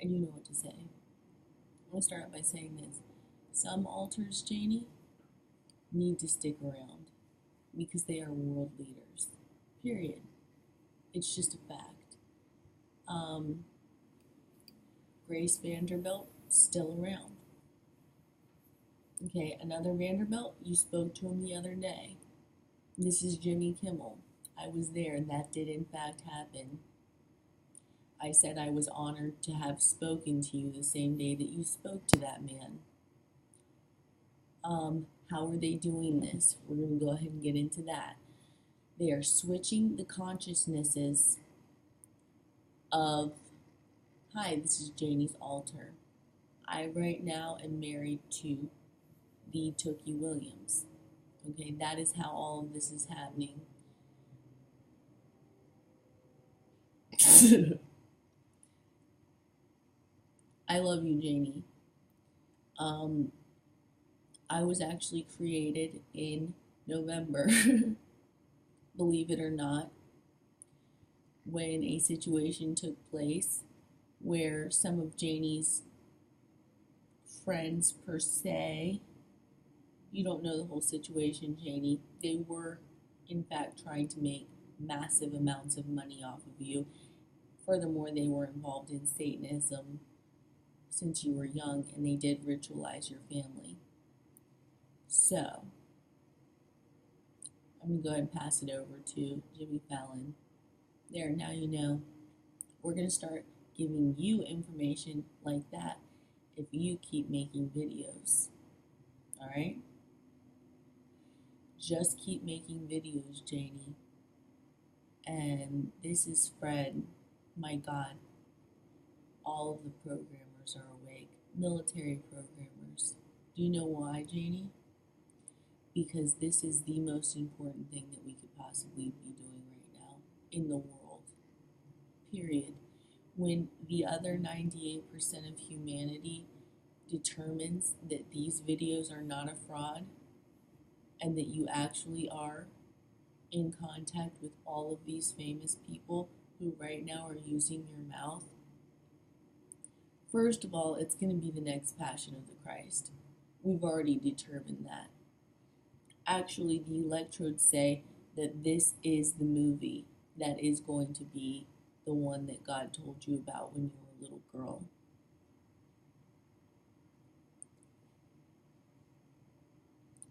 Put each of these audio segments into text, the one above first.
and you know what to say. I'm going to start out by saying this. Some altars, Janie, need to stick around because they are world leaders. Period. It's just a fact. Grace Vanderbilt, still around. Okay, another Vanderbilt, you spoke to him the other day. This is Jimmy Kimmel. I was there, and that did in fact happen. I said I was honored to have spoken to you the same day that you spoke to that man. How are they doing this? We're going to go ahead and get into that. They are switching the consciousnesses of, hi, this is Janie's altar. I right now am married to the Tookie Williams. Okay, that is how all of this is happening. I love you, Janie. I was actually created in November, believe it or not, when a situation took place where some of Janie's friends, per se, you don't know the whole situation, Janie, they were in fact trying to make massive amounts of money off of you. Furthermore, they were involved in Satanism since you were young, and they did ritualize your family. So, I'm going to go ahead and pass it over to Jimmy Fallon. There, now you know. We're going to start giving you information like that if you keep making videos. Alright? Just keep making videos, Janie. And this is Fred. My God. All of the programmers are awake. Military programmers. Do you know why, Janie? Because this is the most important thing that we could possibly be doing right now in the world. Period. When the other 98% of humanity determines that these videos are not a fraud and that you actually are in contact with all of these famous people who right now are using your mouth, first of all, it's going to be the next Passion of the Christ. We've already determined that. Actually, the electrodes say that this is the movie that is going to be the one that God told you about when you were a little girl.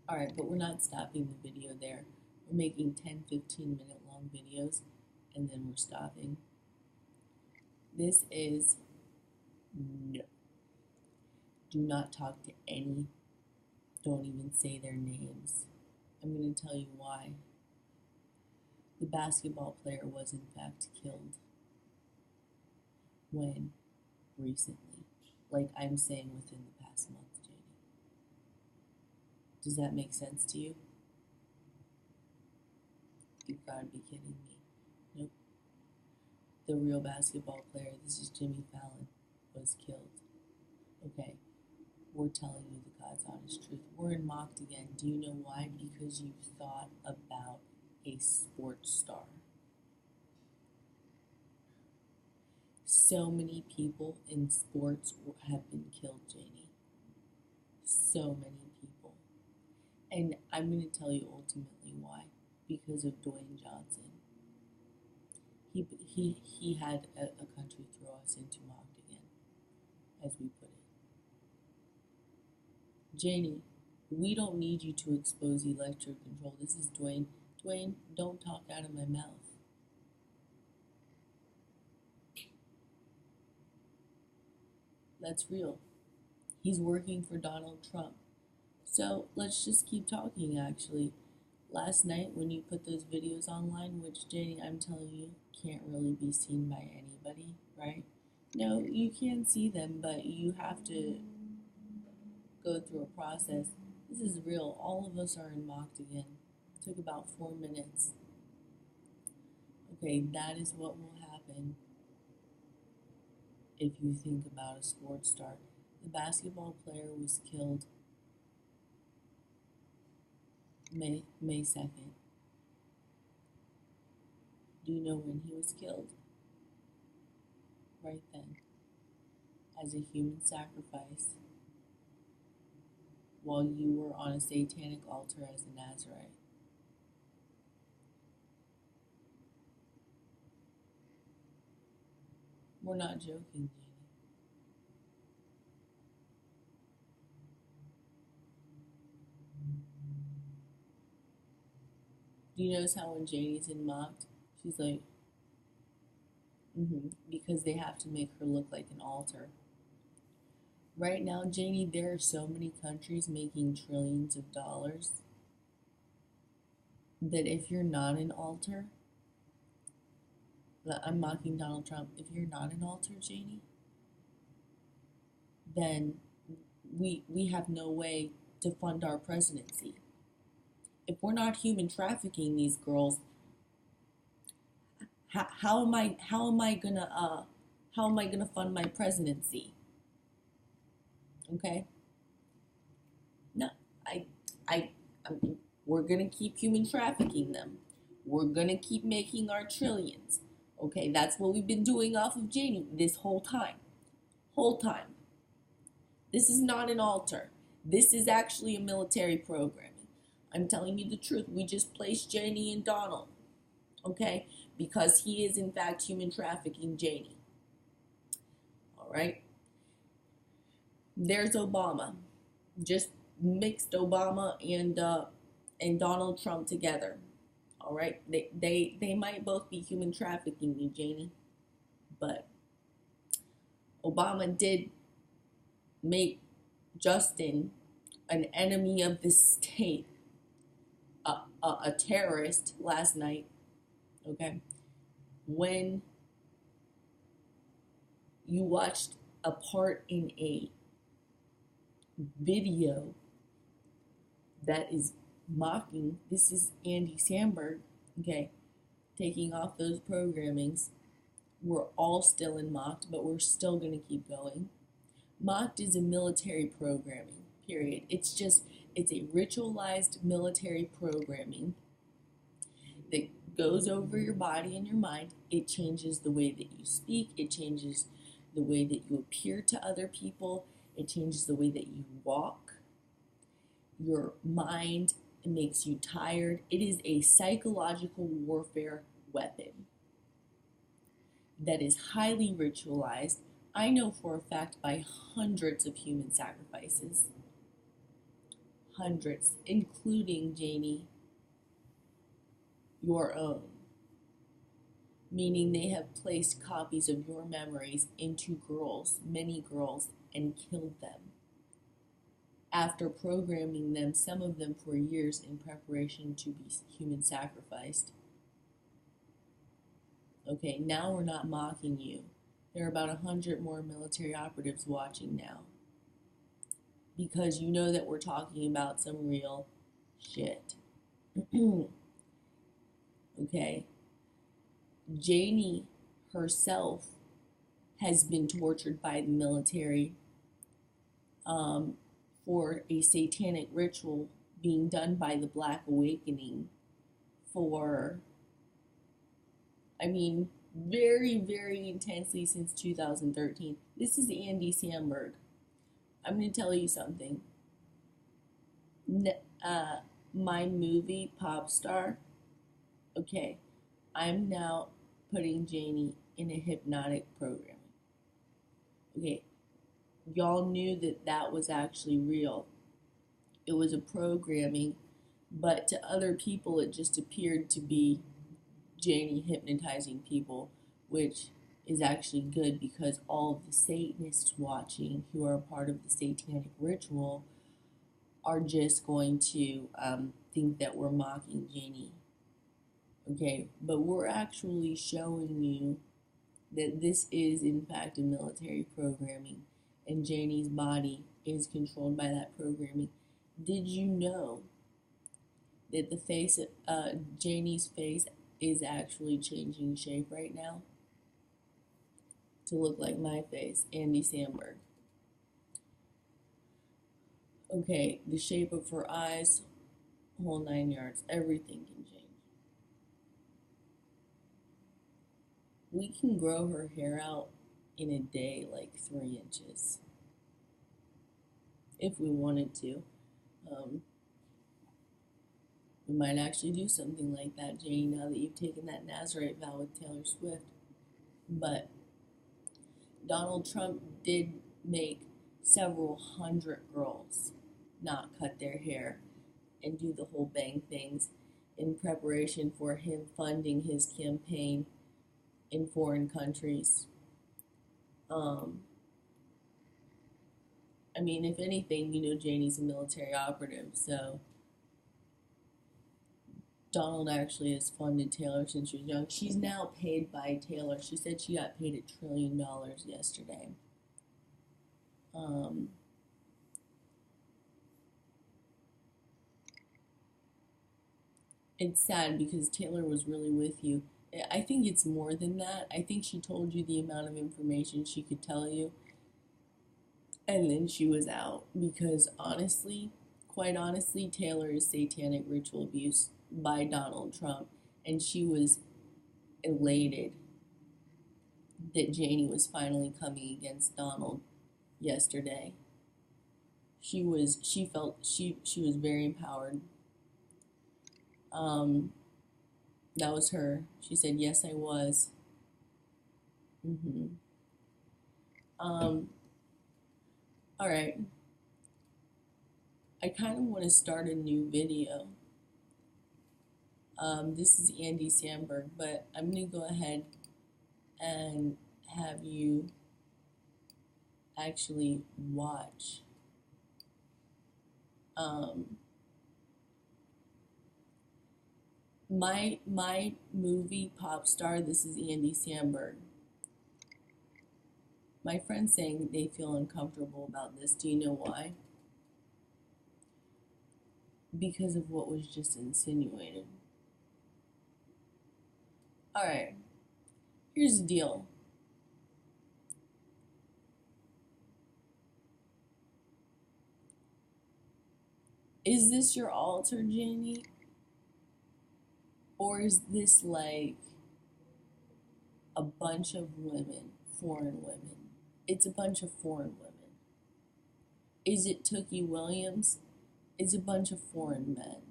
Alright, but we're not stopping the video there. We're making 10-15 minute long videos, and then we're stopping. This is no. Do not talk to any. Don't even say their names. I'm going to tell you why. The basketball player was in fact killed. When? Recently. Like I'm saying within the past month, Janie. Does that make sense to you? You've got to be kidding me. Nope. The real basketball player, this is Jimmy Fallon, was killed. Okay. We're telling you the God's honest truth. We're in mocked again. Do you know why? Because you thought about a sports star. So many people in sports have been killed, Janie. So many people. And I'm going to tell you ultimately why. Because of Dwayne Johnson. He had a country throw us into mocked again, as we put it. Janie, we don't need you to expose electrode control. This is Dwayne. Dwayne, don't talk out of my mouth. That's real. He's working for Donald Trump. So let's just keep talking, actually. Last night when you put those videos online, which, Janie, I'm telling you, can't really be seen by anybody, right? No, you can see them, but you have to go through a process. This is real. All of us are in mocked again. It took about 4 minutes. Okay, that is what will happen if you think about a sports star. The basketball player was killed May 2nd. Do you know when he was killed? Right then. as a human sacrifice while you were on a satanic altar as a Nazarite. We're not joking, Janie. Do you notice how when Janie's in mocked, she's like, because they have to make her look like an altar. Right now, Janie, there are so many countries making trillions of dollars that if you're not an altar, I'm mocking Donald Trump, if you're not an altar, Janie, then we have no way to fund our presidency. If we're not human trafficking these girls, how am I gonna fund my presidency? Okay? No, I we're gonna keep human trafficking them. We're gonna keep making our trillions. Okay, that's what we've been doing off of Janie this whole time. This is not an altar. This is actually a military programming. I'm telling you the truth. We just placed Janie and Donald, okay? Because he is in fact human trafficking Janie. All right? There's Obama. Just mixed Obama and Donald Trump together. All right? They might both be human trafficking you, Janie. But Obama did make Justin an enemy of the state, a terrorist last night, okay? When you watched a part in a video that is mocking, this is Andy Samberg, okay, taking off those programmings. We're all still in mocked, but we're still going to keep going. Mocked is a military programming, period. It's a ritualized military programming that goes over your body and your mind. It changes the way that you speak. It changes the way that you appear to other people. It changes the way that you walk. Your mind, it makes you tired. It is a psychological warfare weapon that is highly ritualized. I know for a fact by hundreds of human sacrifices. Hundreds, including, Janie, your own. Meaning they have placed copies of your memories into girls, many girls, and killed them. After programming them, some of them for years in preparation to be human sacrificed. Okay, now we're not mocking you. There are about 100 more military operatives watching now. Because you know that we're talking about some real shit. Okay? Janie herself has been tortured by the military for a satanic ritual being done by the Black Awakening for, very, very intensely since 2013. This is Andy Samberg. I'm going to tell you something. My movie, Pop Star, okay, I'm now putting Janie in a hypnotic program. Okay, y'all knew that that was actually real. It was a programming, but to other people it just appeared to be Janie hypnotizing people, which is actually good because all of the Satanists watching who are a part of the satanic ritual are just going to think that we're mocking Janie. Okay, but we're actually showing you that this is in fact a military programming and Janie's body is controlled by that programming. Did you know that the face, Janie's face is actually changing shape right now to look like my face, Andy Samberg? Okay, the shape of her eyes, whole 9 yards, everything can change. We can grow her hair out in a day like 3 inches if we wanted to. We might actually do something like that, Janie, now that you've taken that Nazarite vow with Taylor Swift. But Donald Trump did make several hundred girls not cut their hair and do the whole bang things in preparation for him funding his campaign in foreign countries. I mean, if anything, Janie's a military operative, so Donald actually has funded Taylor since she was young. She's now paid by Taylor. She said she got paid $1 trillion yesterday. It's sad because Taylor was really with you. I think it's more than that. I think she told you the amount of information she could tell you, and then she was out because honestly, quite honestly, Taylor is satanic ritual abuse by Donald Trump, and she was elated that Janie was finally coming against Donald yesterday. She felt she was very empowered. That was her. She said, "Yes, I was." All right. I kind of want to start a new video. This is Andy Samberg, but I'm going to go ahead and have you actually watch my movie Pop Star. This is Andy Samberg. My friend's saying they feel uncomfortable about this. Do you know why? Because of what was just insinuated. Alright, here's the deal. Is this your altar, Janie? Or is this like a bunch of women, foreign women? It's a bunch of foreign women. Is it Tookie Williams? It's a bunch of foreign men.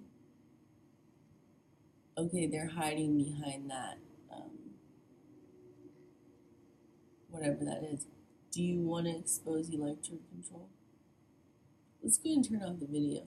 Okay, they're hiding behind that, whatever that is. Do you want to expose electrode control? Let's go and turn off the video.